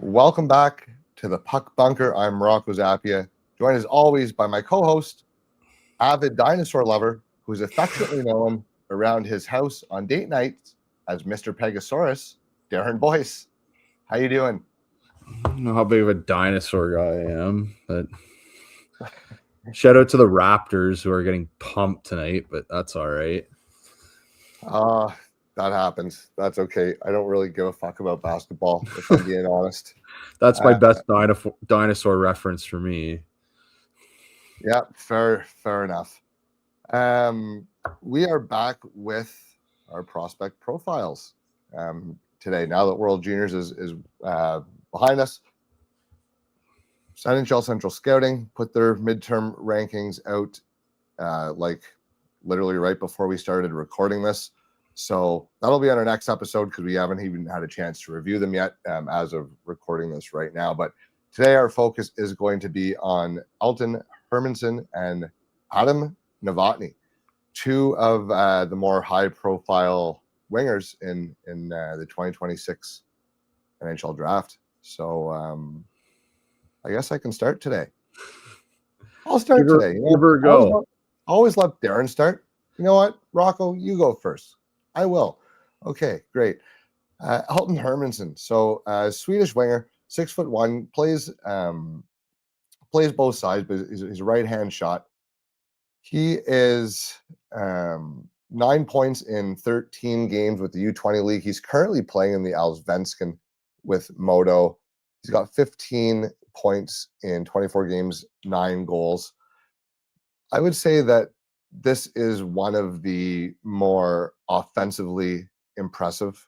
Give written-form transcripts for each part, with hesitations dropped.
Welcome back to the Puck Bunker. I'm Rocco Zappia, joined as always by my co-host, avid dinosaur lover, who's affectionately known around his house on date nights as Mr. Pegasaurus, Darren Boyce. How you doing? I don't know how big of a dinosaur guy I am, but shout out to the Raptors who are getting pumped tonight, but that's all right. That happens. That's okay. I don't really give a fuck about basketball, if I'm being honest. That's my best dinosaur reference for me. Yeah, fair enough. We are back with our prospect profiles today. Now that World Juniors is behind us, NHL Central Scouting put their midterm rankings out like literally right before we started recording this. So that'll be on our next episode because we haven't even had a chance to review them yet as of recording this right now. But today our focus is going to be on Elton Hermansson and Adam Novotny, two of the more high-profile wingers in the 2026 NHL Draft. So I guess I can start today. I'll start today. Give her a go. Always let Darren start. You know what, Rocco, you go first. I will. Okay, great. Elton Hermansson. So Swedish winger, 6'1", plays both sides, but he's a right-hand shot. He is 9 points in 13 games with the U20 league. He's currently playing in the Allsvenskan with Modo. He's got 15 points in 24 games, 9 goals. I would say that this is one of the more offensively impressive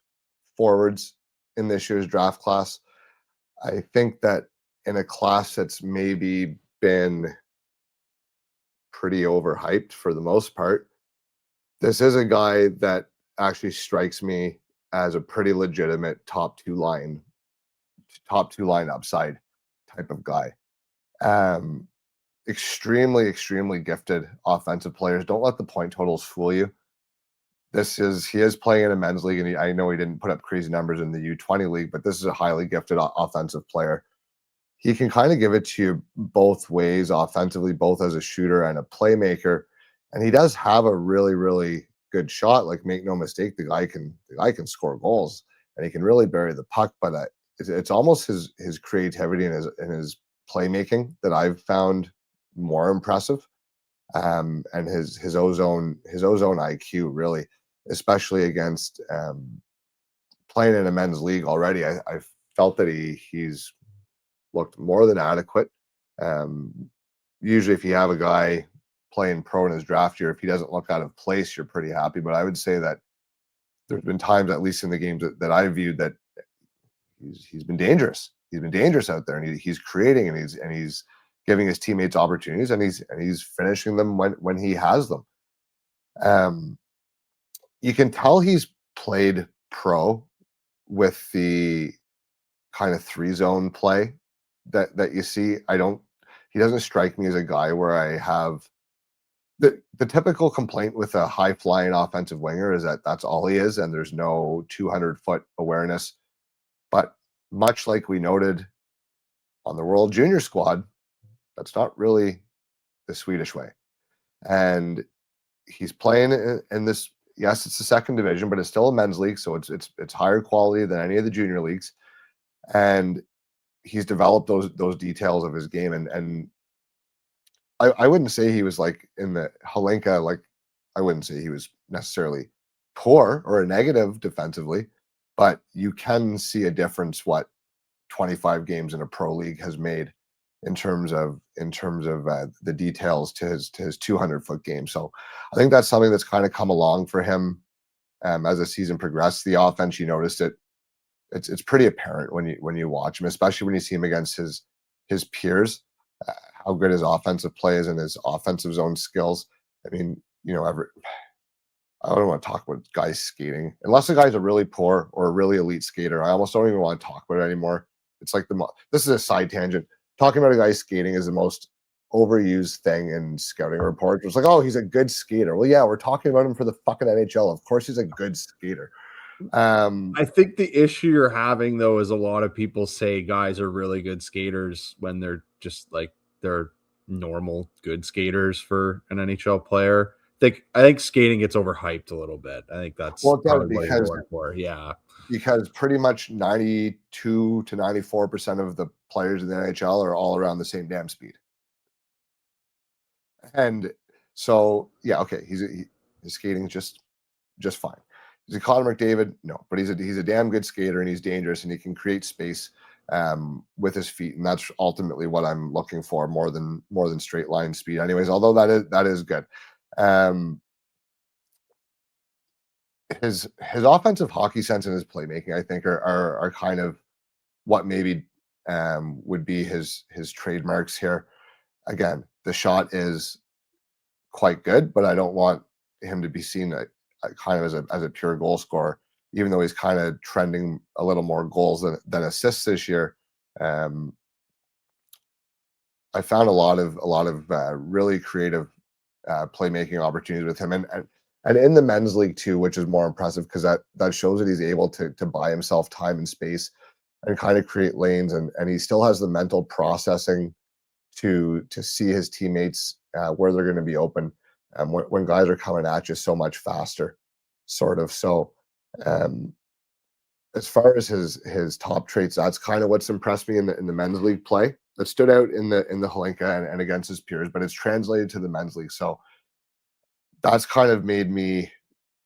forwards in this year's draft class. I think that in a class that's maybe been pretty overhyped for the most part, this is a guy that actually strikes me as a pretty legitimate top two line upside type of guy. Extremely gifted offensive players. Don't let the point totals fool you. He is playing in a men's league, and I know he didn't put up crazy numbers in the U20 league, but this is a highly gifted offensive player. He can kind of give it to you both ways offensively, both as a shooter and a playmaker. And he does have a really good shot. Like, make no mistake, the guy can score goals and he can really bury the puck. But it's almost his creativity and his playmaking that I've found more impressive. And his ozone IQ, really, especially against playing in a men's league already. I felt that he's looked more than adequate. Usually if you have a guy playing pro in his draft year, if he doesn't look out of place, you're pretty happy. But I would say that there's been times, at least in the games that I viewed, that he's been dangerous. He's been dangerous out there, and he's creating, and he's giving his teammates opportunities, and he's finishing them when he has them. You can tell he's played pro with the kind of 3-zone play that you see. He doesn't strike me as a guy where I have the typical complaint with a high flying offensive winger is that that's all he is, and there's no 200-foot awareness. But much like we noted on the World Junior squad, that's not really the Swedish way. And he's playing in this. Yes, it's the second division, but it's still a men's league, so it's higher quality than any of the junior leagues. And he's developed those details of his game, and I wouldn't say he was like in the Halenka, like I wouldn't say he was necessarily poor or a negative defensively, but you can see a difference what 25 games in a pro league has made in terms of the details to his 200-foot game. So I think that's something that's kind of come along for him as the season progressed. The offense, you noticed it. It's pretty apparent when you watch him, especially when you see him against his peers, how good his offensive play is and his offensive zone skills. I mean, I don't want to talk about guys skating unless the guy's a really poor or a really elite skater. I almost don't even want to talk about it anymore. It's like this is a side tangent. Talking about a guy skating is the most overused thing in scouting reports. It's like, oh, he's a good skater. Well, yeah, we're talking about him for the fucking NHL. Of course he's a good skater. I think the issue you're having though is a lot of people say guys are really good skaters when they're just like they're normal good skaters for an NHL player. I think skating gets overhyped a little bit. I think that's Well, it does probably what you're going for. Yeah. because pretty much 92 to 94% of the players in the NHL are all around the same damn speed. And so, yeah, okay, his skating just fine. Is he Connor McDavid? No, but he's a damn good skater and he's dangerous and he can create space with his feet, and that's ultimately what I'm looking for more than straight line speed. Anyways, although that is good. His offensive hockey sense and his playmaking, I think, are kind of what maybe would be his trademarks here. Again, the shot is quite good, but I don't want him to be seen kind of as a pure goal scorer, even though he's kind of trending a little more goals than assists this year. I found a lot of really creative playmaking opportunities with him, and in the men's league too, which is more impressive because that shows that he's able to buy himself time and space and kind of create lanes, and he still has the mental processing to see his teammates where they're going to be open when guys are coming at you so much faster, sort of. So, as far as his top traits, that's kind of what's impressed me in the men's league play. That stood out in the Holinka and against his peers, but it's translated to the men's league. So that's kind of made me.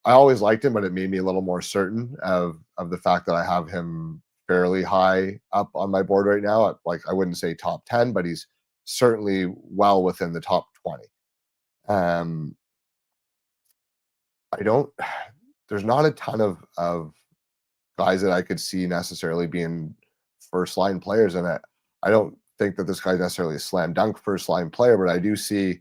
I always liked him, but it made me a little more certain of the fact that I have him fairly high up on my board right now. Like, I wouldn't say top 10, but he's certainly well within the top 20. I don't. There's not a ton of guys that I could see necessarily being first line players, and I don't think that this guy's necessarily a slam dunk first line player, but I do see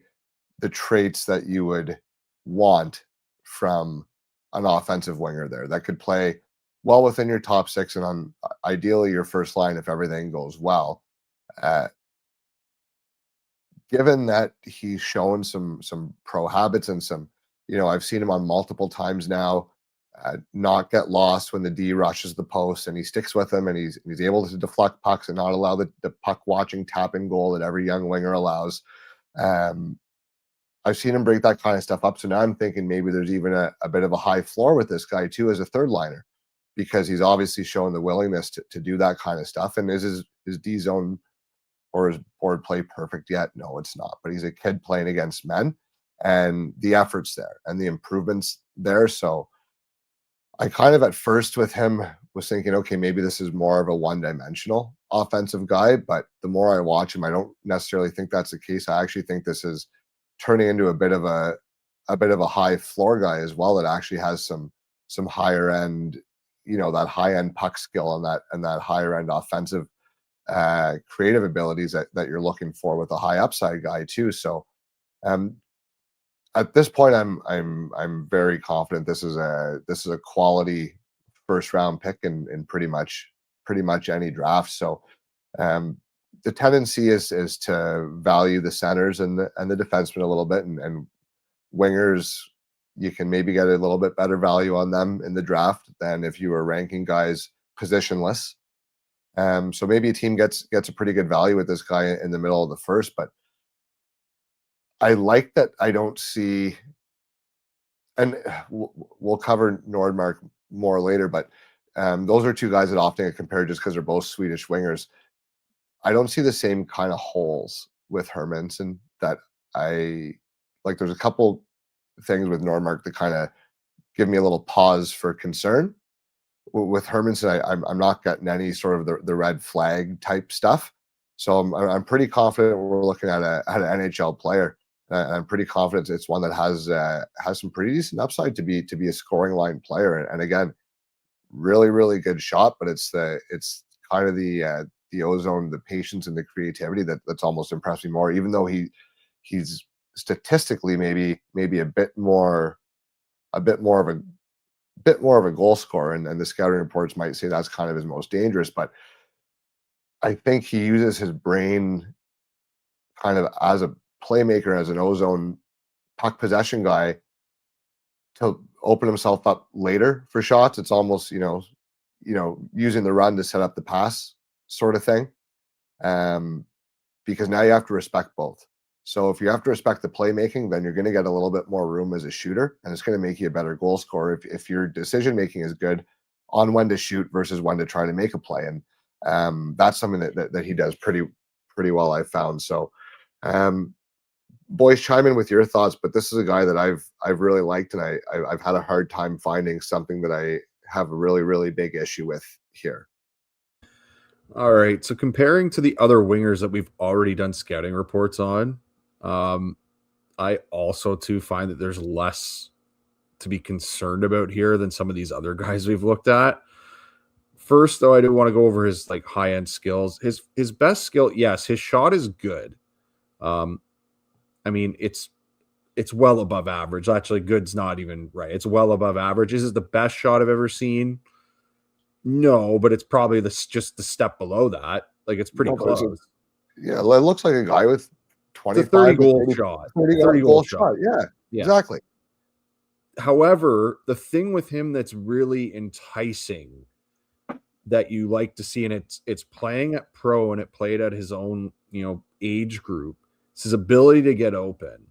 the traits that you would want from an offensive winger there that could play well within your top six and on ideally your first line if everything goes well. Uh, Given that he's shown some pro habits and some, I've seen him on multiple times now, not get lost when the D rushes the post and he sticks with them and he's able to deflect pucks and not allow the puck watching tap in goal that every young winger allows. I've seen him break that kind of stuff up. So now I'm thinking maybe there's even a bit of a high floor with this guy too as a third liner, because he's obviously shown the willingness to do that kind of stuff. And is his D zone or his board play perfect yet? No, it's not. But he's a kid playing against men, and the effort's there and the improvements there. So I kind of at first with him was thinking, okay, maybe this is more of a one-dimensional offensive guy. But the more I watch him, I don't necessarily think that's the case. I actually think this is turning into a bit of a high floor guy as well, that actually has some higher end, that high end puck skill and that higher end offensive creative abilities that you're looking for with a high upside guy too. So at this point, I'm very confident this is a quality first round pick in pretty much any draft. So the tendency is to value the centers and the defensemen a little bit, and wingers, you can maybe get a little bit better value on them in the draft than if you were ranking guys positionless. So maybe a team gets a pretty good value with this guy in the middle of the first, but I like that I don't see, and we'll cover Nordmark more later, but those are two guys that often get compared just because they're both Swedish wingers. I don't see the same kind of holes with Hermansson that I like. There's a couple things with Nordmark that kind of give me a little pause for concern. With Hermansson, I'm not getting any sort of the red flag type stuff. So I'm pretty confident we're looking at an NHL player. I'm pretty confident it's one that has some pretty decent upside to be a scoring line player. And again, really good shot, but it's kind of the ozone, the patience, and the creativity that's almost impressed me more. Even though he's statistically maybe a bit more of a goal scorer, and the scouting reports might say that's kind of his most dangerous. But I think he uses his brain kind of as a playmaker, as an ozone puck possession guy, to open himself up later for shots. It's almost, using the run to set up the pass sort of thing. Because now you have to respect both. So if you have to respect the playmaking, then you're going to get a little bit more room as a shooter, and it's going to make you a better goal scorer if your decision making is good on when to shoot versus when to try to make a play. And that's something that he does pretty well, I've found. So boys, chime in with your thoughts, but this is a guy that I've really liked, and I've had a hard time finding something that I have a really, really big issue with here. All right. So comparing to the other wingers that we've already done scouting reports on, I also too find that there's less to be concerned about here than some of these other guys we've looked at. First, though, I do want to go over his like high-end skills. His best skill, yes, his shot is good. I mean, it's well above average. Actually, good's not even right. It's well above average. Is it the best shot I've ever seen? No, but it's probably just the step below that. Like it's pretty close. Yeah, it looks like a guy with 25 it's a 30 goal shot. 30 goal shot. Yeah, exactly. However, the thing with him that's really enticing that you like to see, and it's playing at pro and it played at his own, age group. It's his ability to get open.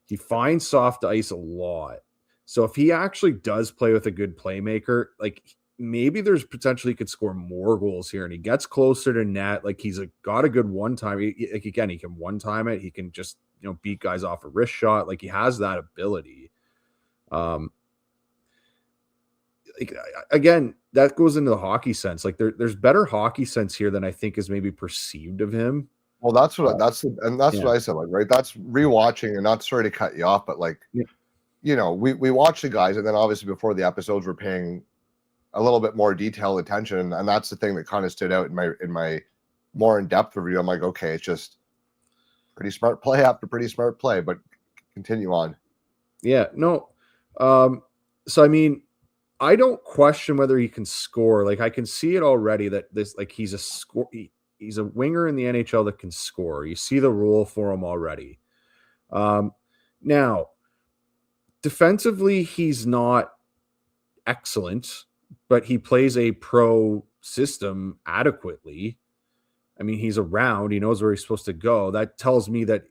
He finds soft ice a lot. So if he actually does play with a good playmaker, like maybe there's potentially he could score more goals here, and he gets closer to net. Like he's got a good one time. He can one time it. He can just beat guys off a wrist shot. Like he has that ability. Again, that goes into the hockey sense. Like there's better hockey sense here than I think is maybe perceived of him. Well, that's what I said. Like, right. That's rewatching, and not sorry to cut you off, but like, we watch the guys, and then obviously before the episodes, we're paying a little bit more detailed attention, and that's the thing that kind of stood out in my more in-depth review. I'm like, okay, it's just pretty smart play after pretty smart play, but continue on. Yeah, no. So I mean, I don't question whether he can score. Like I can see it already that this, like he's a winger in the NHL that can score. You see the role for him already. Now, defensively, he's not excellent, but he plays a pro system adequately. I mean, he's around, he knows where he's supposed to go. That tells me that,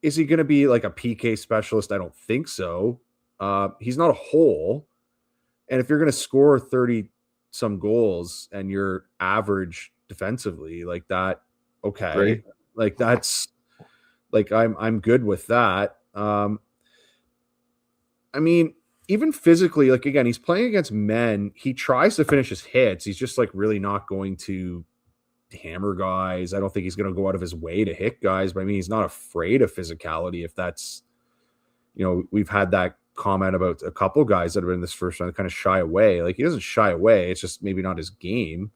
is he going to be like a PK specialist? I don't think so. He's not a hole. And if you're going to score 30 some goals and you're average defensively like that, okay. Great. Like that's like, I'm good with that. I mean, even physically, like again, he's playing against men. He tries to finish his hits. He's just like really not going to hammer guys. I don't think he's going to go out of his way to hit guys, but I mean, he's not afraid of physicality. If that's, we've had that comment about a couple guys that have been in this first round kind of shy away. Like he doesn't shy away. It's just maybe not his game.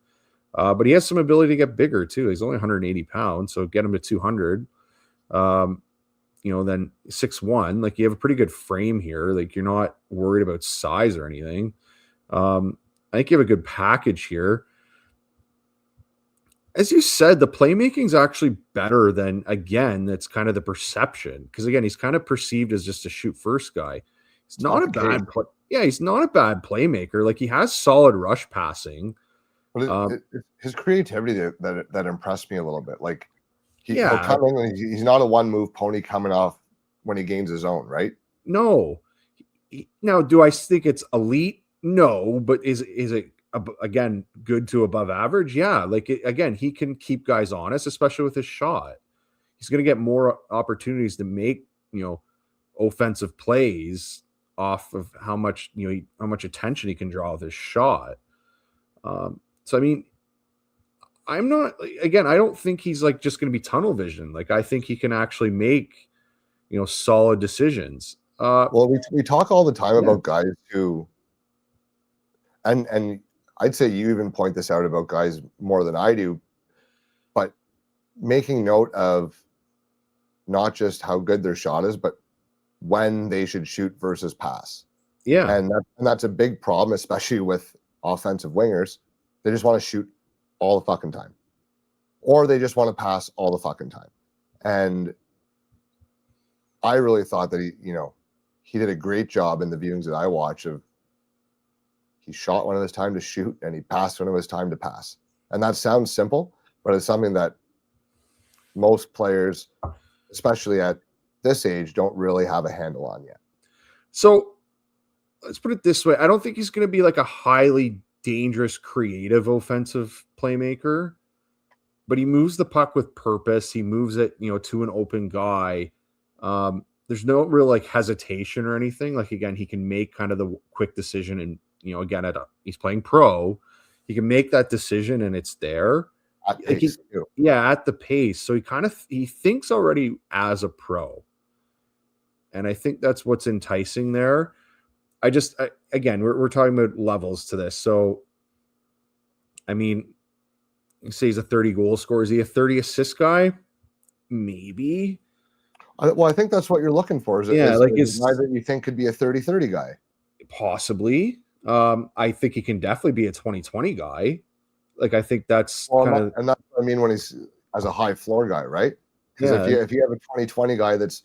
But he has some ability to get bigger too. He's only 180 pounds. So get him to 200. Then 6'1", like you have a pretty good frame here. Like you're not worried about size or anything. I think you have a good package here. As you said, the playmaking is actually better than, again, that's kind of the perception. Because again, he's kind of perceived as just a shoot first guy. He's not a bad he's not a bad playmaker. Like he has solid rush passing. But his creativity that impressed me a little bit. Like he'll come in and he's not a one move pony coming off when he gains his own, right? No. Now, do I think it's elite? No, but is it again good to above average? Yeah, like again, he can keep guys honest, especially with his shot. He's going to get more opportunities to make offensive plays off of how much attention he can draw with his shot. So I mean, I'm not, again, I don't think he's like just going to be tunnel vision. Like I think he can actually make solid decisions. Well, we talk all the time about guys who, and I'd say you even point this out about guys more than I do, but making note of not just how good their shot is, but when they should shoot versus pass. Yeah. And that's a big problem, especially with offensive wingers. They just want to shoot all the fucking time, or they just want to pass all the fucking time. And I really thought that he did a great job in the viewings that I watched of he shot when it was time to shoot and he passed when it was time to pass. And that sounds simple, but it's something that most players, especially at this age, don't really have a handle on yet. So let's put it this way. I don't think he's going to be like a highly dangerous, creative offensive playmaker, but he moves the puck with purpose. He moves it, to an open guy. There's no real like hesitation or anything. Like, again, he can make kind of the quick decision and, again, he's playing pro. He can make that decision and it's there. At pace, at the pace. So he thinks already as a pro. And I think that's what's enticing there. Again, we're talking about levels to this. So, I mean, you say he's a 30 goal scorer. Is he a 30 assist guy? Maybe. Well, I think that's what you're looking for. Is a guy that you think could be a 30-30 guy? Possibly. I think he can definitely be a 20-20 guy. Like, I think that's and that's what I mean when he's as a high floor guy, right? Because if you have a 20-20 guy that's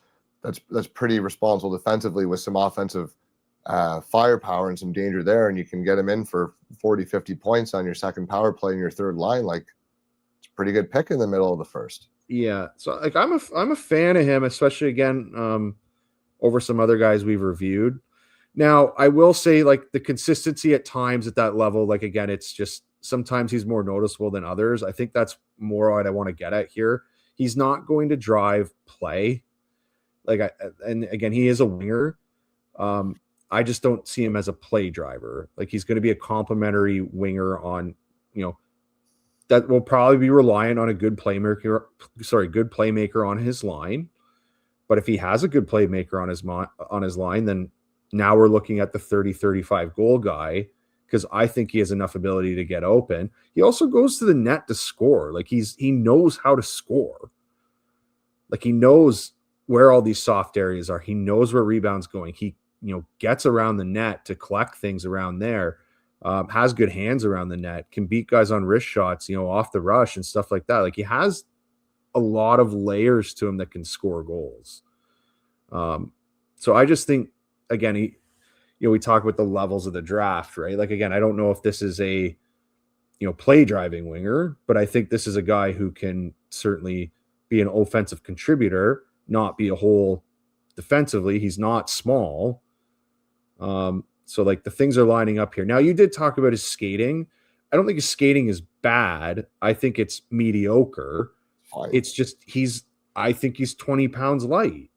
pretty responsible defensively with some offensive firepower and some danger there, and you can get him in for 40-50 points on your second power play in your third line, like it's a pretty good pick in the middle of the first. Yeah. So like I'm a fan of him, especially again over some other guys we've reviewed. Now, I will say like the consistency at times at that level, like again, it's just sometimes he's more noticeable than others. I think that's more what I want to get at here. He's not going to drive play. And again, he is a winger. I just don't see him as a play driver. Like he's going to be a complementary winger on, that will probably be reliant on a good playmaker on his line. But if he has a good playmaker on his line, then now we're looking at the 30-35 goal guy, because I think he has enough ability to get open. He also goes to the net to score. Like he knows how to score. Like he knows where all these soft areas are. He knows where rebounds going. He, gets around the net to collect things around there. Has good hands around the net, can beat guys on wrist shots, off the rush and stuff like that. Like he has a lot of layers to him that can score goals. So I just think, again, we talk about the levels of the draft, right? Like, again, I don't know if this is a, play driving winger, but I think this is a guy who can certainly be an offensive contributor, not be a hole defensively. He's not small. So like the things are lining up here. Now you did talk about his skating. I don't think his skating is bad. I think it's mediocre. Fine. It's just, I think he's 20 pounds light.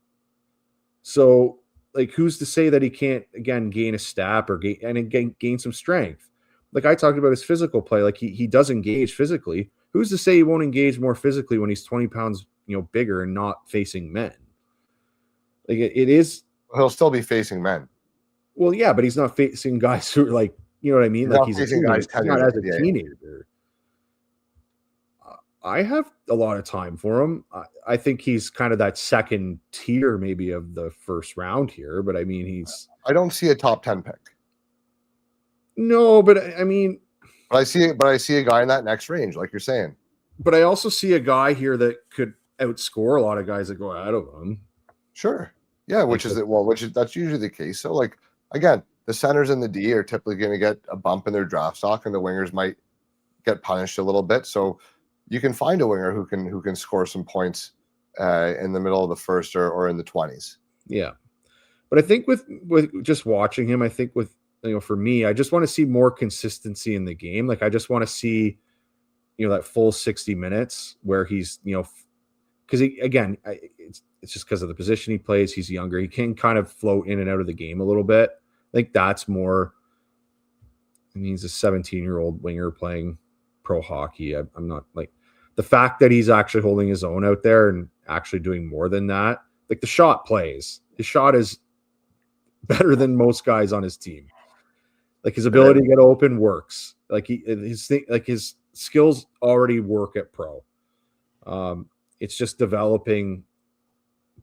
So like, who's to say that he can't, again, gain a step or gain some strength? Like I talked about his physical play. Like he does engage physically. Who's to say he won't engage more physically when he's 20 pounds, bigger and not facing men? Like it is. He'll still be facing men. Well, yeah, but he's not facing guys who are like, you know what I mean? Like he's facing guys not as a teenager. I have a lot of time for him. I think he's kind of that second tier maybe of the first round here, but I mean, I don't see a top 10 pick. No, but I mean, but I see a guy in that next range, like you're saying. But I also see a guy here that could outscore a lot of guys that go out of him. Sure. Yeah, that's usually the case. So like, again, the centers and the D are typically going to get a bump in their draft stock, and the wingers might get punished a little bit. So you can find a winger who can score some points in the middle of the first or in the 20s. Yeah, but I think with just watching him, I think with for me, I just want to see more consistency in the game. Like I just want to see that full 60 minutes where he's because it's just because of the position he plays. He's younger. He can kind of float in and out of the game a little bit. I think that's more. I mean, he's a 17-year-old winger playing pro hockey. I'm not like the fact that he's actually holding his own out there and actually doing more than that. Like the shot plays. His shot is better than most guys on his team. Like his ability to get open works. Like his skills already work at pro. It's just developing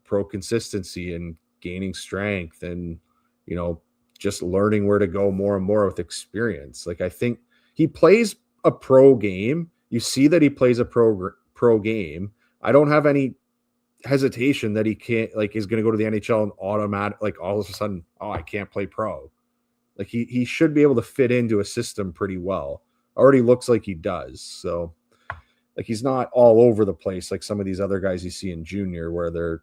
pro consistency and gaining strength and just learning where to go more and more with experience. Like I think he plays a pro game. You see that he plays a pro game. I don't have any hesitation that he can't, like, is going to go to the NHL and automatic, like, all of a sudden, oh, I can't play pro. Like, he should be able to fit into a system pretty well. Already looks like he does. So, like, he's not all over the place like some of these other guys you see in junior where they're.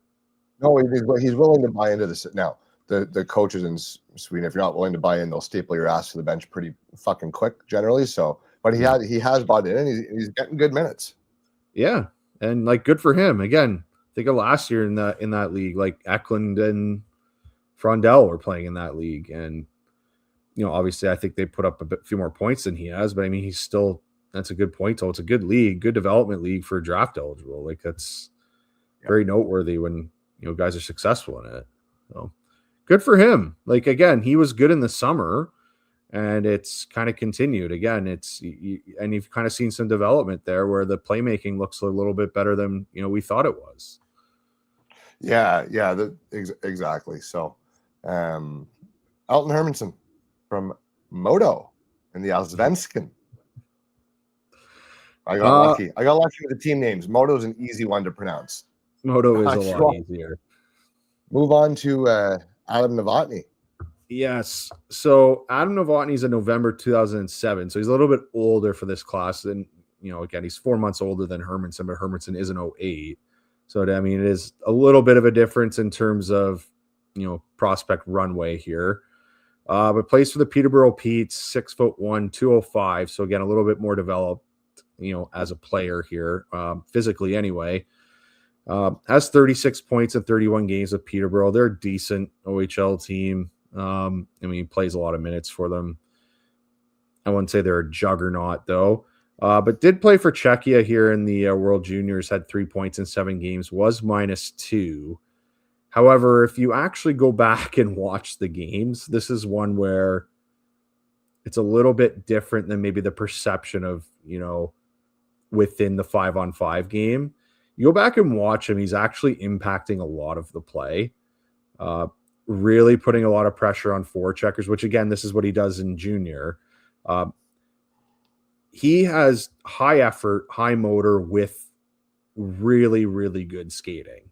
No, he's willing to buy into this. Now, the coaches in Sweden, if you're not willing to buy in, they'll staple your ass to the bench pretty fucking quick generally. So, but he has bought in, and he's getting good minutes. Yeah, and like, good for him. Again, think of last year in that league, like Eklund and Frondell were playing in that league, and obviously, I think they put up a few more points than he has, but I mean, he's still, that's a good point. So it's a good league, good development league for draft eligible. Like, that's very noteworthy when guys are successful in it. So good for him. Like, again, he was good in the summer, and it's kind of continued. Again, and you've kind of seen some development there where the playmaking looks a little bit better than we thought it was. Yeah, exactly. So, Elton Hermansson from Modo in the Allsvenskan. I got lucky. I got lucky with the team names. Modo is an easy one to pronounce. Modo is a lot easier. Move on to Adam Novotny. Yes. So Adam Novotny is in November 2007. So he's a little bit older for this class. And, again, he's 4 months older than Hermansson, but Hermansson is an 08. So, I mean, it is a little bit of a difference in terms of, prospect runway here. But plays for the Peterborough Petes, 6'1", 205. So, again, a little bit more developed, as a player here, physically anyway. Has 36 points in 31 games with Peterborough. They're a decent OHL team. I mean, he plays a lot of minutes for them. I wouldn't say they're a juggernaut, though. But did play for Czechia here in the World Juniors, had 3 points in 7 games, was -2. However, if you actually go back and watch the games, this is one where it's a little bit different than maybe the perception of, within the 5-on-5 game. You go back and watch him, he's actually impacting a lot of the play, really putting a lot of pressure on forecheckers, which, again, this is what he does in junior. He has high effort, high motor with really, really good skating.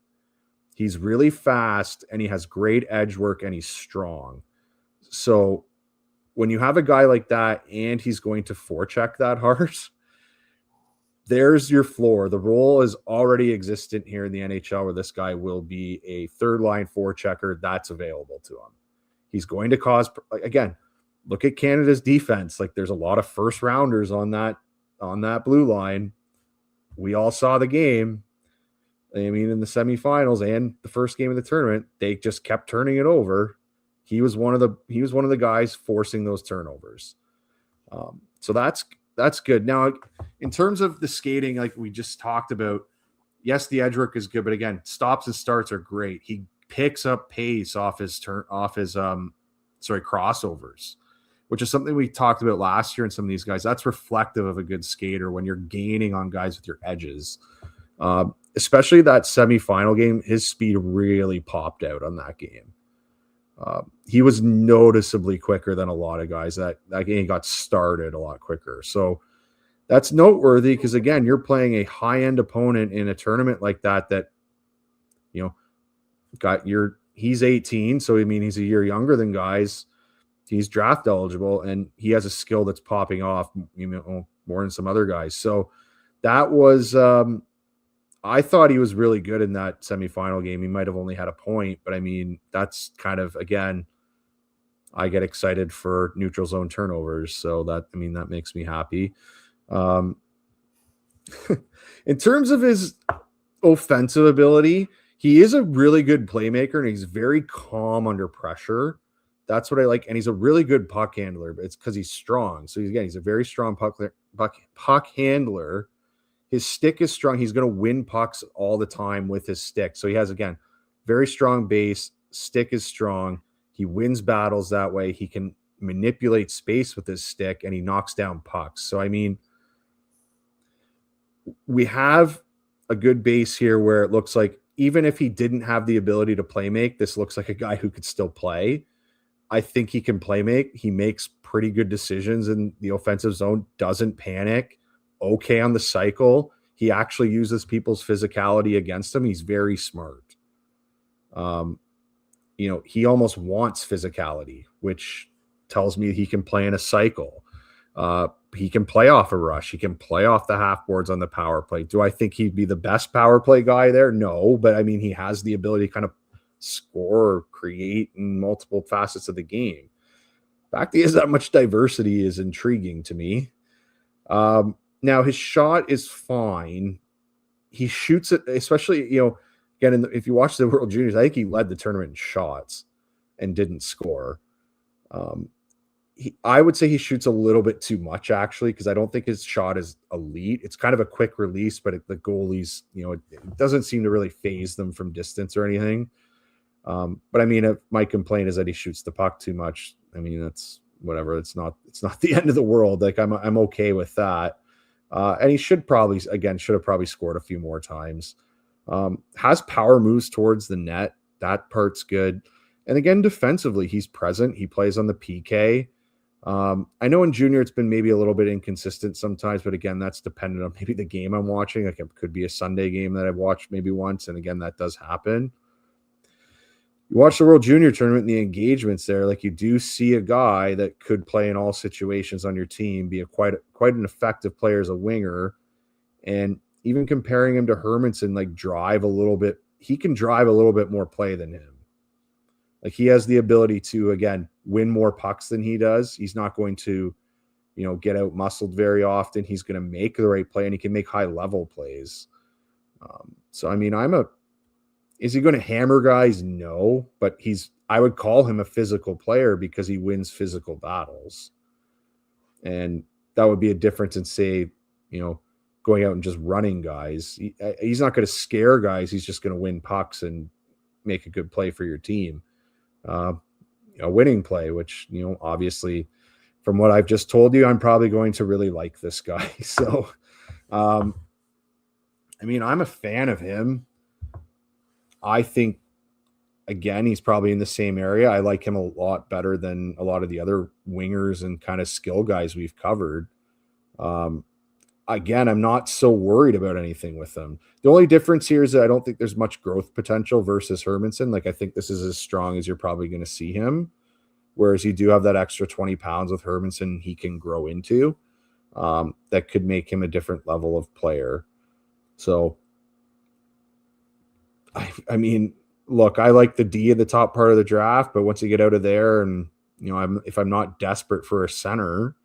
He's really fast, and he has great edge work, and he's strong. So when you have a guy like that and he's going to forecheck that hard, there's your floor. The role is already existent here in the NHL where this guy will be a third-line forechecker that's available to him. He's going to cause, again, look at Canada's defense. Like, there's a lot of first-rounders on that blue line. We all saw the game. I mean, in the semifinals and the first game of the tournament, they just kept turning it over. He was one of the guys forcing those turnovers. So that's good. Now, in terms of the skating, like we just talked about, yes, the edge work is good, but again, stops and starts are great. He picks up pace off his crossovers, which is something we talked about last year in some of these guys. That's reflective of a good skater when you're gaining on guys with your edges. Especially that semifinal game, his speed really popped out on that game. He was noticeably quicker than a lot of guys. That game got started a lot quicker. So that's noteworthy because, again, you're playing a high-end opponent in a tournament like that, he's 18, so I mean, he's a year younger than guys. He's draft eligible, and he has a skill that's popping off, more than some other guys. So that was, I thought he was really good in that semifinal game. He might have only had a point, but I mean, that's kind of, again, I get excited for neutral zone turnovers. So that makes me happy. In terms of his offensive ability, he is a really good playmaker, and he's very calm under pressure. That's what I like. And he's a really good puck handler, but it's because he's strong. So he's a very strong puck handler. His stick is strong. He's going to win pucks all the time with his stick. So he has, again, very strong base. Stick is strong. He wins battles that way. He can manipulate space with his stick, and he knocks down pucks. So, I mean, we have a good base here where it looks like even if he didn't have the ability to play make, this looks like a guy who could still play. I think he can play make. He makes pretty good decisions in the offensive zone, doesn't panic. Okay on the cycle. he actually uses people's physicality against him. He's very smart. He almost wants physicality, which tells me he can play in a cycle. He can play off a rush. He can play off the half boards on the power play. Do I think he'd be the best power play guy there? No, but I mean, he has the ability to kind of score or create in multiple facets of the game. The fact he has that much diversity is intriguing to me. Now his shot is fine. He shoots it, especially, again, if you watch the World Juniors, I think he led the tournament in shots and didn't score. I would say he shoots a little bit too much, actually, because I don't think his shot is elite. It's kind of a quick release, but the goalies, it doesn't seem to really phase them from distance or anything. But I mean, my complaint is that he shoots the puck too much. I mean, that's whatever. It's not the end of the world. Like I'm okay with that. And he should have probably scored a few more times. Has power moves towards the net. That part's good. And again, defensively, he's present. He plays on the PK. I know in junior it's been maybe a little bit inconsistent sometimes, but again, that's dependent on maybe the game I'm watching. Like it could be a Sunday game that I've watched maybe once, and again, that does happen. You watch the World Junior Tournament and the engagements there, like you do see a guy that could play in all situations on your team, be quite an effective player as a winger, and even comparing him to Hermansson, like drive a little bit. He can drive a little bit more play than him. Like he has the ability to, again, win more pucks than he does. He's not going to, get out muscled very often. He's going to make the right play, and he can make high level plays. So, I mean, is he going to hammer guys? No, but I would call him a physical player because he wins physical battles. And that would be a difference in, say, going out and just running guys. He's not going to scare guys. He's just going to win pucks and make a good play for your team. A winning play, which, obviously from what I've just told you, I'm probably going to really like this guy. So, I mean, I'm a fan of him. I think, again, he's probably in the same area. I like him a lot better than a lot of the other wingers and kind of skill guys we've covered. Again, I'm not so worried about anything with him. The only difference here is that I don't think there's much growth potential versus Hermansson. Like, I think this is as strong as you're probably going to see him. Whereas you do have that extra 20 pounds with Hermansson he can grow into. That could make him a different level of player. So, I mean, look, I like the D at the top part of the draft, but once you get out of there and, if I'm not desperate for a center,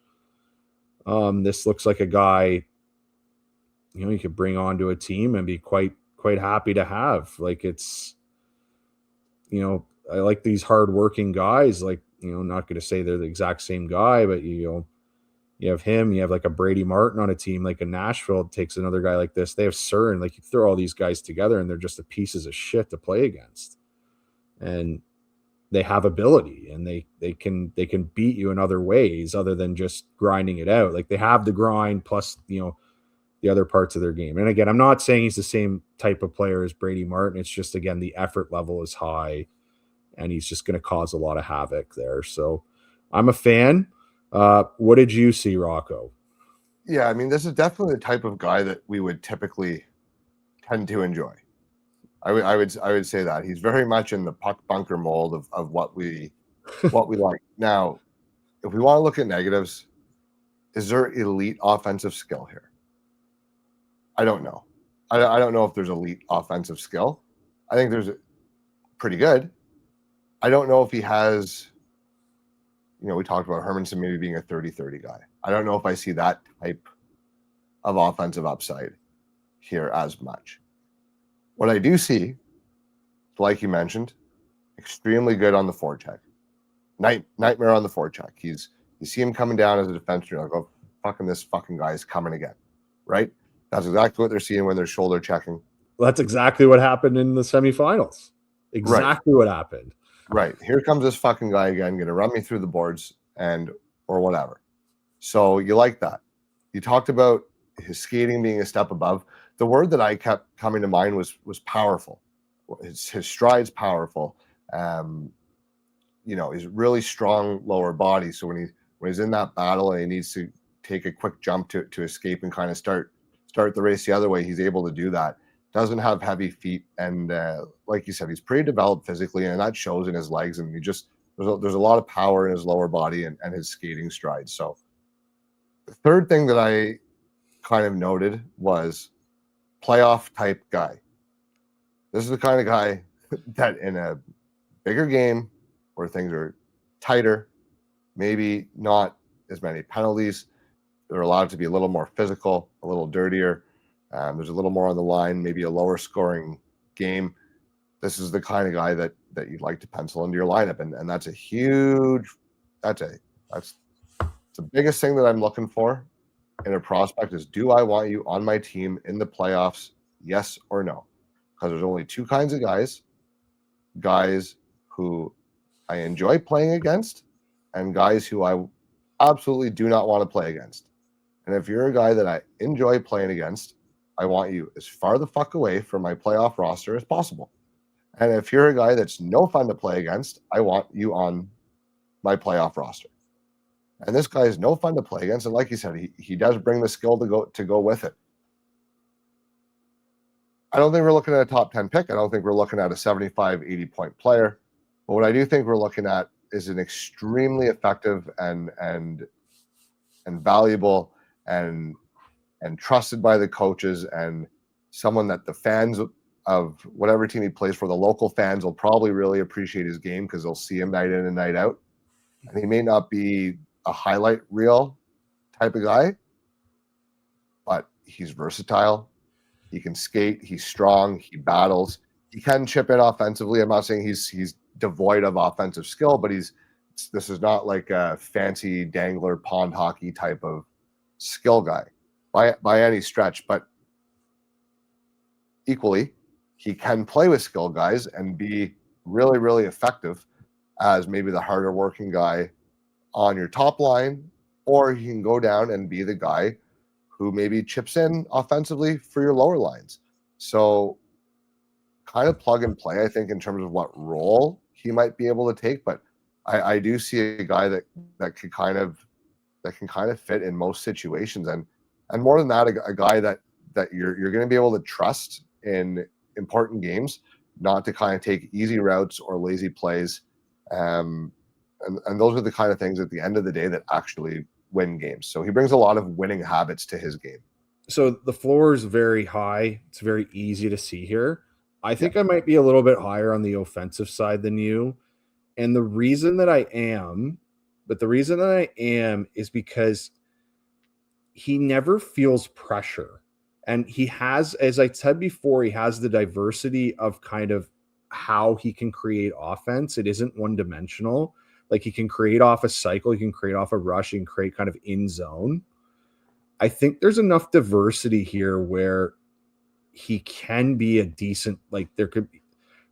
this looks like a guy, you could bring onto a team and be quite happy to have. Like it's, I like these hardworking guys. Like, not going to say they're the exact same guy, but you have him, you have like a Brady Martin on a team, like a Nashville takes another guy like this. They have CERN, like you throw all these guys together and they're just the pieces of shit to play against. And they have ability and they can beat you in other ways other than just grinding it out. Like they have the grind plus, the other parts of their game. And again, I'm not saying he's the same type of player as Brady Martin. It's just, again, the effort level is high and he's just going to cause a lot of havoc there. So I'm a fan. What did you see, Rocco? Yeah, I mean, this is definitely the type of guy that we would typically tend to enjoy. I would say that he's very much in the puck bunker mold of what we like. Now, if we want to look at negatives, is there elite offensive skill here? I don't know. I don't know if there's elite offensive skill. I think there's pretty good. I don't know if he has, we talked about Hermansson maybe being a 30-30 guy. I don't know if I see that type of offensive upside here as much. What I do see, like you mentioned, extremely good on the forecheck. Nightmare on the forecheck. You see him coming down as a defenseman, you're like, oh, this fucking guy is coming again, right? That's exactly what they're seeing when they're shoulder checking. Well, that's exactly what happened in the semifinals. Exactly what happened. Right. Here comes this fucking guy again, going to run me through the boards or whatever. So you like that. You talked about his skating being a step above. The word that I kept coming to mind was powerful. His stride's powerful. He's really strong lower body. So when he's in that battle and he needs to take a quick jump to escape and kind of start start the race the other way, he's able to do that. Doesn't have heavy feet, and like you said, he's pretty developed physically, and that shows in his legs. And there's a lot of power in his lower body and his skating strides. So the third thing that I kind of noted was playoff type guy. This is the kind of guy that in a bigger game where things are tighter, maybe not as many penalties, they're allowed to be a little more physical, a little dirtier. There's a little more on the line, maybe a lower scoring game. This is the kind of guy that you'd like to pencil into your lineup, and that's a huge. That's the biggest thing that I'm looking for in a prospect is, do I want you on my team in the playoffs? Yes or no? Because there's only two kinds of guys who I enjoy playing against, and guys who I absolutely do not want to play against. And if you're a guy that I enjoy playing against, I want you as far the fuck away from my playoff roster as possible. And if you're a guy that's no fun to play against, I want you on my playoff roster. And this guy is no fun to play against. And like you said, he does bring the skill to go with it. I don't think we're looking at a top 10 pick. I don't think we're looking at a 75, 80 point player. But what I do think we're looking at is an extremely effective and valuable and trusted by the coaches, and someone that the fans of whatever team he plays for, the local fans, will probably really appreciate his game because they'll see him night in and night out. And he may not be a highlight reel type of guy, but he's versatile. He can skate. He's strong. He battles. He can chip in offensively. I'm not saying he's devoid of offensive skill, but this is not like a fancy dangler pond hockey type of skill guy by any stretch. But equally, he can play with skill guys and be really, really effective as maybe the harder working guy on your top line, or he can go down and be the guy who maybe chips in offensively for your lower lines. So kind of plug and play, I think, in terms of what role he might be able to take. But I do see a guy that can kind of fit in most situations. And more than that, a guy that you're going to be able to trust in important games, not to kind of take easy routes or lazy plays. And those are the kind of things at the end of the day that actually win games. So he brings a lot of winning habits to his game. So the floor is very high. It's very easy to see here. I think I might be a little bit higher on the offensive side than you. And the reason that I am is because he never feels pressure. And he has, as I said before, he has the diversity of kind of how he can create offense. It isn't one dimensional. Like, he can create off a cycle, he can create off a rush, he can create kind of in zone. I think there's enough diversity here where he can be a decent, like, there could be,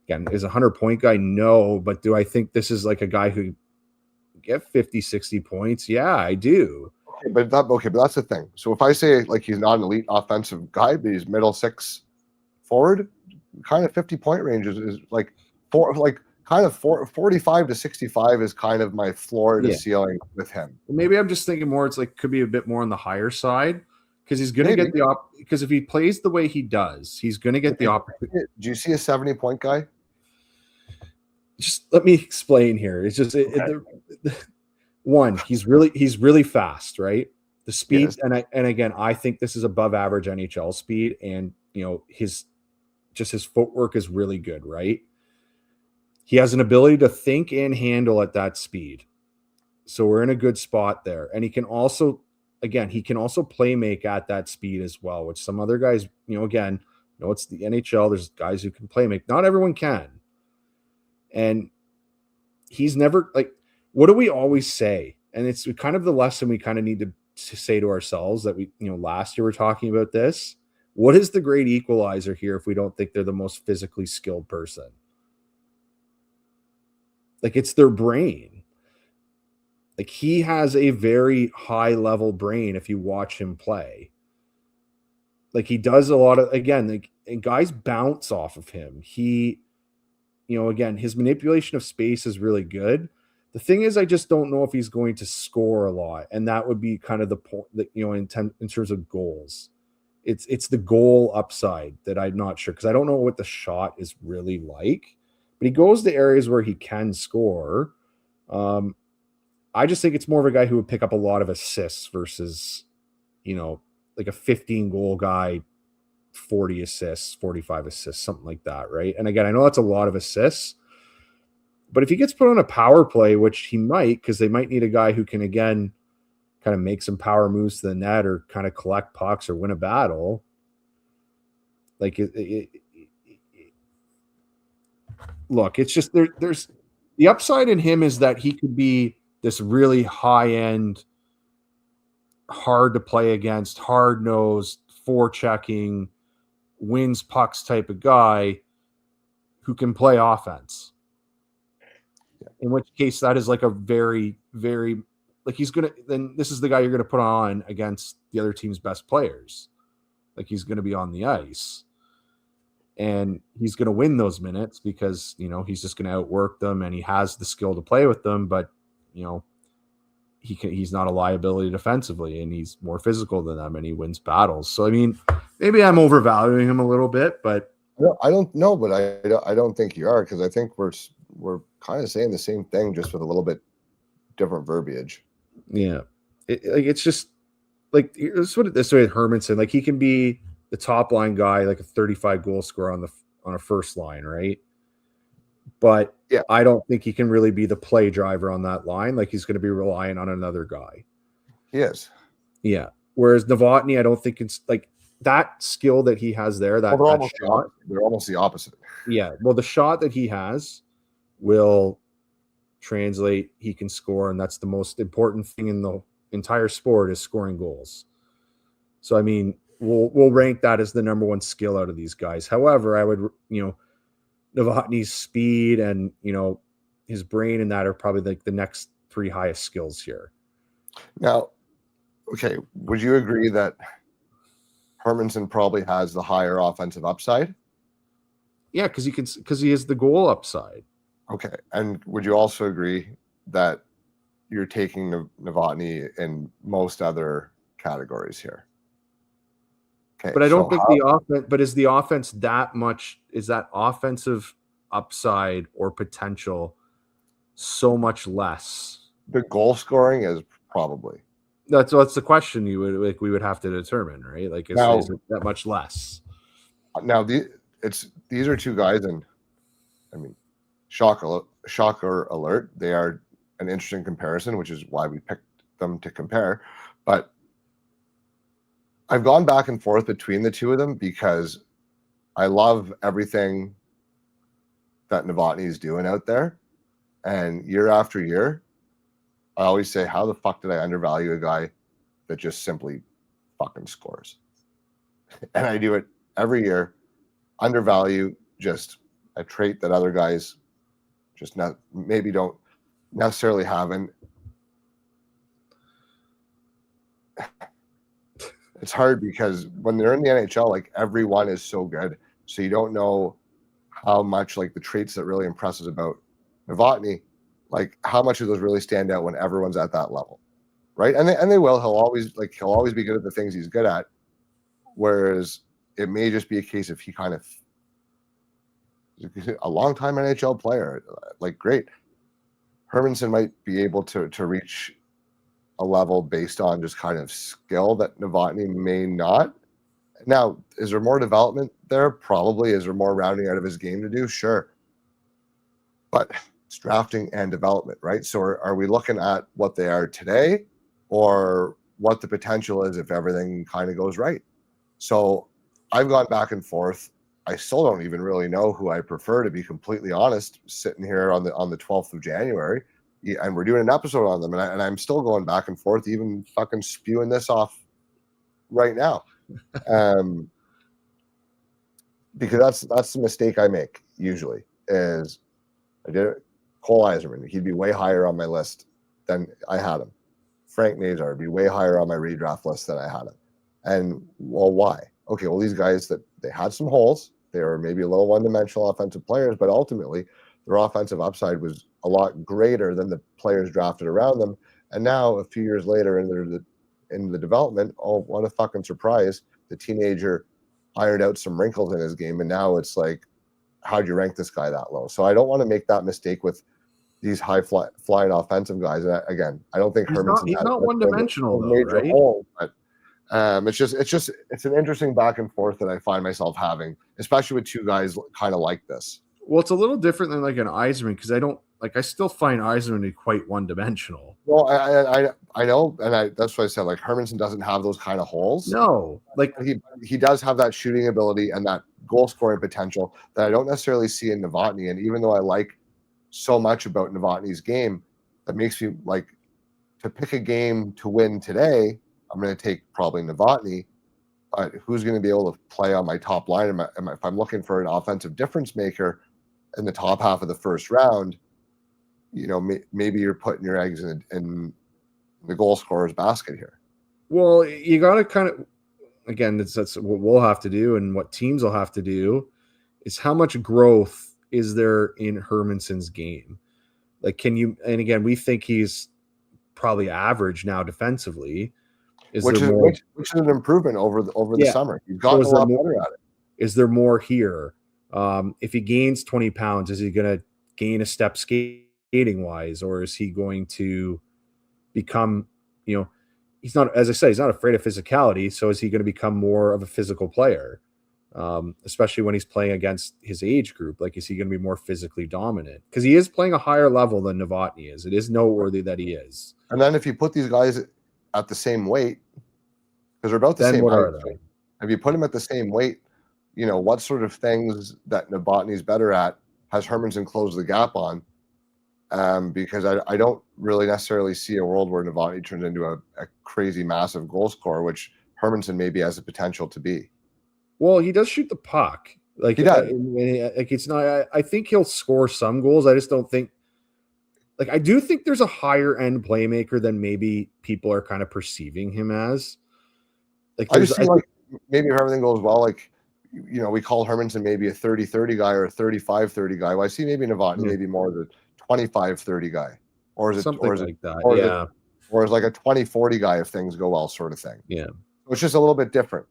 again, is a 100-point guy? No, but do I think this is like a guy who get 50, 60 points? Yeah, I do. But that's the thing. So if I say, like, he's not an elite offensive guy, but he's middle six forward, kind of 50-point range is like 45 to 65 is kind of my floor to ceiling with him. Maybe I'm just thinking more, it's like, could be a bit more on the higher side, because he's going to get because if he plays the way he does, he's going to get the opportunity. Do you see a 70-point guy? Just let me explain here. It's just one, he's really fast, right? The speed, and again, I think this is above average NHL speed, and his footwork is really good, right? He has an ability to think and handle at that speed. So we're in a good spot there. And he can also play make at that speed as well, which some other guys, it's the NHL. There's guys who can play make. Not everyone can. And he's never, like, what do we always say? And it's kind of the lesson we kind of need to say to ourselves that we, last year we're talking about this. What is the great equalizer here if we don't think they're the most physically skilled person? Like, it's their brain. Like, he has a very high level brain if you watch him play. Like, he does a lot of, and guys bounce off of him. He, his manipulation of space is really good. The thing is, I just don't know if he's going to score a lot. And that would be kind of the point that, in terms of goals. It's the goal upside that I'm not sure, because I don't know what the shot is really like, but he goes to areas where he can score. I just think it's more of a guy who would pick up a lot of assists versus, like a 15 goal guy, 40 assists, 45 assists, something like that, right? And again, I know that's a lot of assists, but if he gets put on a power play, which he might, because they might need a guy who can, again, kind of make some power moves to the net or kind of collect pucks or win a battle. Like look, it's just there's the upside in him is that he could be this really high end, hard to play against, hard nosed, forechecking, wins pucks type of guy who can play offense. In which case, that is like a very, very, like then this is the guy you're going to put on against the other team's best players. Like he's going to be on the ice and he's going to win those minutes because, he's just going to outwork them and he has the skill to play with them. But, he's not a liability defensively and he's more physical than them and he wins battles. So, I mean, maybe I'm overvaluing him a little bit, but I don't know, but I don't think you are, because I think we're kind of saying the same thing, just with a little bit different verbiage. Yeah, it's just like, let's put it this way: Hermansson, like he can be the top line guy, like a 35 goal scorer on a first line, right? But yeah, I don't think he can really be the play driver on that line. Like he's going to be relying on another guy. He is. Yeah. Whereas Novotny, I don't think it's like that skill that he has there. That shot, they're almost the opposite. Yeah. Well, the shot that he has will translate. He can score, and that's the most important thing in the entire sport, is scoring goals. So, I mean, we'll rank that as the number one skill out of these guys. However, I would, Novotny's speed and, his brain and that are probably like the next three highest skills here. Now, okay, would you agree that Hermansson probably has the higher offensive upside? Yeah, because he has the goal upside. Okay, and would you also agree that you're taking Novotny in most other categories here? Okay, but I don't think the offense. But is the offense that much? Is that offensive upside or potential so much less? The goal scoring is probably. That's the question we would have to determine, right? Like, is it that much less? Now these are two guys, and I mean, shocker alert, they are an interesting comparison, which is why we picked them to compare. But I've gone back and forth between the two of them because I love everything that Novotny is doing out there, and year after year, I always say, how the fuck did I undervalue a guy that just simply fucking scores? And I do it every year. Undervalue just a trait that other guys just maybe don't necessarily have. And it's hard because when they're in the NHL, like everyone is so good. So you don't know how much, like the traits that really impresses about Novotny, like how much of those really stand out when everyone's at that level, right? And they will. He'll always be good at the things he's good at. Whereas it may just be a case of he kind of a long-time NHL player, like great. Hermansson might be able to reach a level based on just kind of skill that Novotny may not. Now, is there more development there? Probably. Is there more rounding out of his game to do? Sure. But it's drafting and development, right? So are we looking at what they are today or what the potential is if everything kind of goes right? So I've gone back and forth. I still don't even really know who I prefer, to be completely honest, sitting here on the 12th of January. And we're doing an episode on them, and I'm still going back and forth, even fucking spewing this off right now. Because that's the mistake I make usually, is I did it. Cole Eiserman, he'd be way higher on my list than I had him. Frank Nazar would be way higher on my redraft list than I had him. And well, why? Okay, well, these guys, that they had some holes. They were maybe a little one-dimensional offensive players, but ultimately their offensive upside was a lot greater than the players drafted around them. And now, a few years later in the development, oh, what a fucking surprise. the teenager ironed out some wrinkles in his game, and now it's like, how'd you rank this guy that low? So I don't want to make that mistake with these flying offensive guys. And again, I don't think He's Hermansson not has one dimensional though, major right? hole, but it's an interesting back and forth that I find myself having, especially with two guys kind of like this. Well, it's a little different than like an Yzerman because I still find Yzerman to be quite one dimensional. Well, I know, and that's what I said. Like Hermansson doesn't have those kind of holes. No, like he does have that shooting ability and that goal scoring potential that I don't necessarily see in Novotny. And even though I like so much about Novotny's game, that makes me like to pick a game to win today. I'm going to take probably Novotny, but who's going to be able to play on my top line? If I'm looking for an offensive difference maker in the top half of the first round, you know, maybe you're putting your eggs in the goal scorer's basket here. Well, you got to kind of, again, that's what we'll have to do, and what teams will have to do is how much growth is there in Hermansson's game? Like, can you? And again, we think he's probably average now defensively. Which is an improvement over the summer. He's gotten a lot better at it. Is there more here? If he gains 20 pounds, is he going to gain a step skating wise, or is he going to become, you know, he's not, as I say, he's not afraid of physicality. So is he going to become more of a physical player? Especially when he's playing against his age group? Like, is he going to be more physically dominant? Because he is playing a higher level than Novotny is. It is noteworthy that he is. And then if you put these guys at the same weight, because they're about the same height, if you put them at the same weight, you know, what sort of things that Novotny's better at has Hermansson closed the gap on? Because I don't really necessarily see a world where Novotny turns into a crazy massive goal scorer, which Hermansson maybe has the potential to be. Well, he does shoot the puck. Like, he does. Like, it's not. I think he'll score some goals. I just don't think. Like, I do think there's a higher end playmaker than maybe people are kind of perceiving him as. Like, I just see like maybe if everything goes well, like, you know, we call Hermansson maybe a 30-30 guy or a 35-30 guy. Well, I see maybe Novotny maybe more the 25-30 guy, or is it something like that? Or is like a 20-40 guy if things go well, sort of thing. Yeah, so it's just a little bit different.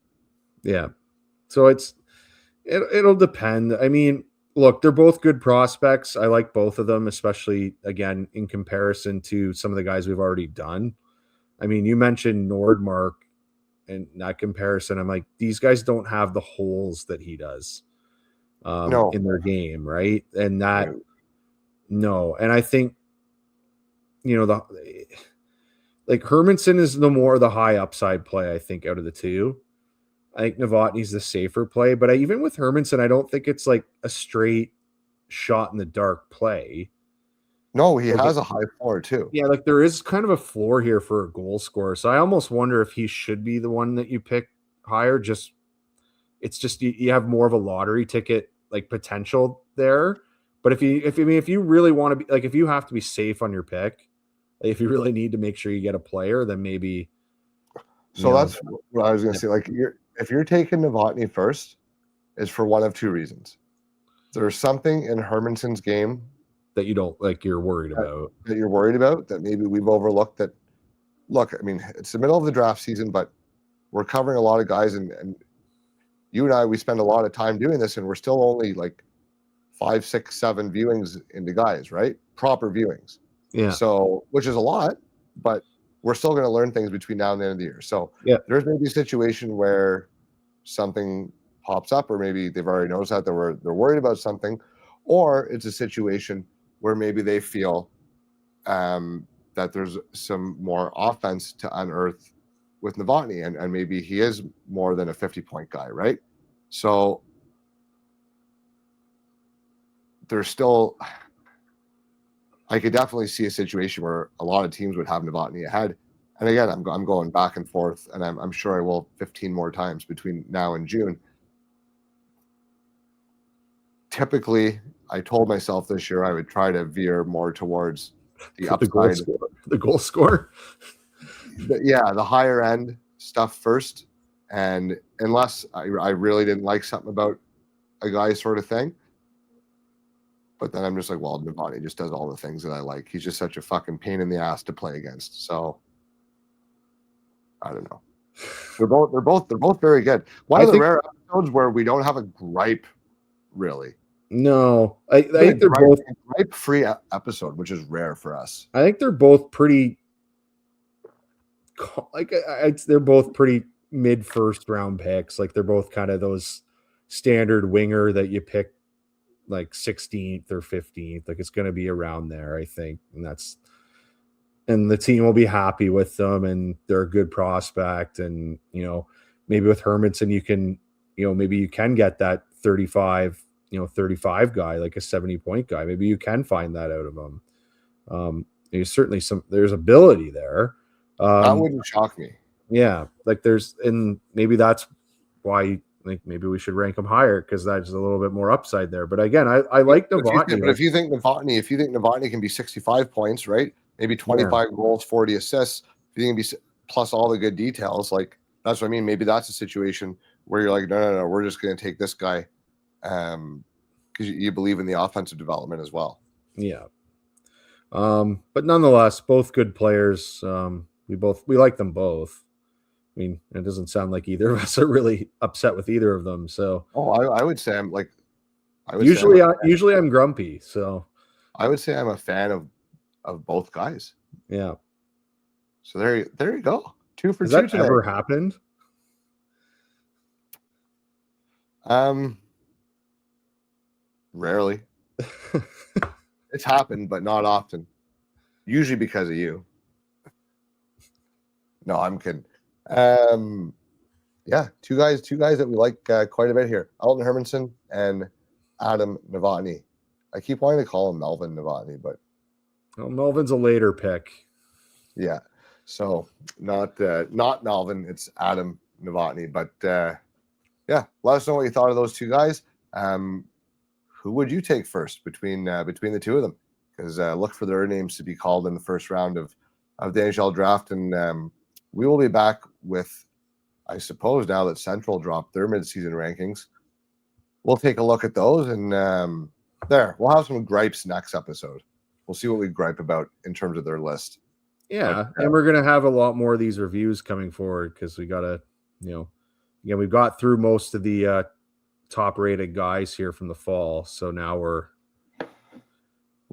Yeah, so it'll depend. I mean, look, they're both good prospects. I like both of them, especially again in comparison to some of the guys we've already done. I mean, you mentioned Nordmark, and that comparison, I'm like, these guys don't have the holes that he does in their game, right? And that no, and I think, you know, like Hermansson is the high upside play, I think, out of the two. I think Novotny's the safer play, but even with Hermansson, I don't think it's like a straight shot in the dark play. No, he has a high floor too. Yeah, like there is kind of a floor here for a goal scorer. So I almost wonder if he should be the one that you pick higher. It's just you have more of a lottery ticket like potential there. But if you really want to be like, if you have to be safe on your pick, like if you really need to make sure you get a player, then maybe. So that's what I was going to say. Like if you're taking Novotny first, it's for one of two reasons. There's something in Hermansson's game that you don't like, you're worried about. That you're worried about, that maybe we've overlooked. That, look, I mean, it's the middle of the draft season, but we're covering a lot of guys, and you and I, we spend a lot of time doing this, and we're still only like 5, 6, 7 viewings into guys, right? Proper viewings. Yeah. So, which is a lot, but we're still going to learn things between now and the end of the year. So there's maybe a situation where something pops up, or maybe they've already noticed that they're worried about something, or it's a situation where maybe they feel that there's some more offense to unearth with Novotny, and maybe he is more than a 50-point guy, right? So there's still, I could definitely see a situation where a lot of teams would have Novotny ahead. And again, I'm going back and forth, and I'm sure I will 15 more times between now and June. Typically, I told myself this year I would try to veer more towards the upside. The goal score. The higher end stuff first. And unless I really didn't like something about a guy, sort of thing. But then I'm just like, well, Novotny just does all the things that I like. He's just such a fucking pain in the ass to play against. So I don't know. They're both very good. One I of the think rare episodes where we don't have a gripe, really. no, I We think they're both. gripe-free episode, which is rare for us. I think they're both pretty. Like they're both pretty mid first round picks. Like they're both kind of those standard winger that you pick like 16th or 15th. Like it's going to be around there, I think, and the team will be happy with them, and they're a good prospect. And maybe with Hermansson, you can maybe you can get that 35 guy, like a 70-point guy. Maybe you can find that out of him. There's certainly there's ability there. That wouldn't shock me. Yeah, like and maybe that's why maybe we should rank him higher, because that's a little bit more upside there. But again, I like Novotny. But if you think Novotny can be 65 points, right? Maybe 25 goals, 40 assists. If you think can be plus all the good details, like that's what I mean. Maybe that's a situation where you're like, no, we're just going to take this guy, because you believe in the offensive development as well. Yeah. But nonetheless, both good players. We like them both. I mean, it doesn't sound like either of us are really upset with either of them. So, I would say I'm like, usually I'm grumpy. So, I would say I'm a fan of both guys. Yeah. So there you go. 2 for 2 today. Has that today. ever happened? Rarely. It's happened, but not often. Usually because of you. No, I'm kidding. Yeah, two guys that we like quite a bit here. Elton Hermansson and Adam Novotny. I keep wanting to call him Melvin Novotny, but Melvin's a later pick. Yeah, so not Melvin. It's Adam Novotny. But yeah, let us know what you thought of those two guys. Who would you take first between the two of them? Because look for their names to be called in the first round of the NHL draft, and we will be back with, I suppose, now that Central dropped their midseason rankings, we'll take a look at those, and we'll have some gripes next episode. We'll see what we gripe about in terms of their list. Yeah, and we're gonna have a lot more of these reviews coming forward, because we gotta, we've got through most of the top-rated guys here from the fall, so now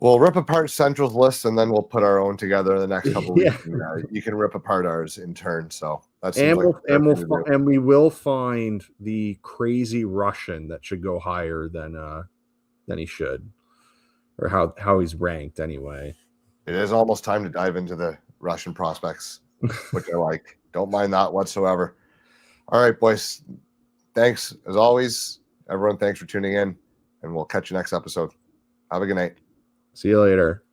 we'll rip apart Central's list, and then we'll put our own together the next couple of weeks. And, you can rip apart ours in turn. So that's and we will find the crazy Russian that should go higher than he should, or how he's ranked anyway. It is almost time to dive into the Russian prospects, which I like. Don't mind that whatsoever. All right, boys. Thanks as always, everyone. Thanks for tuning in, and we'll catch you next episode. Have a good night. See you later.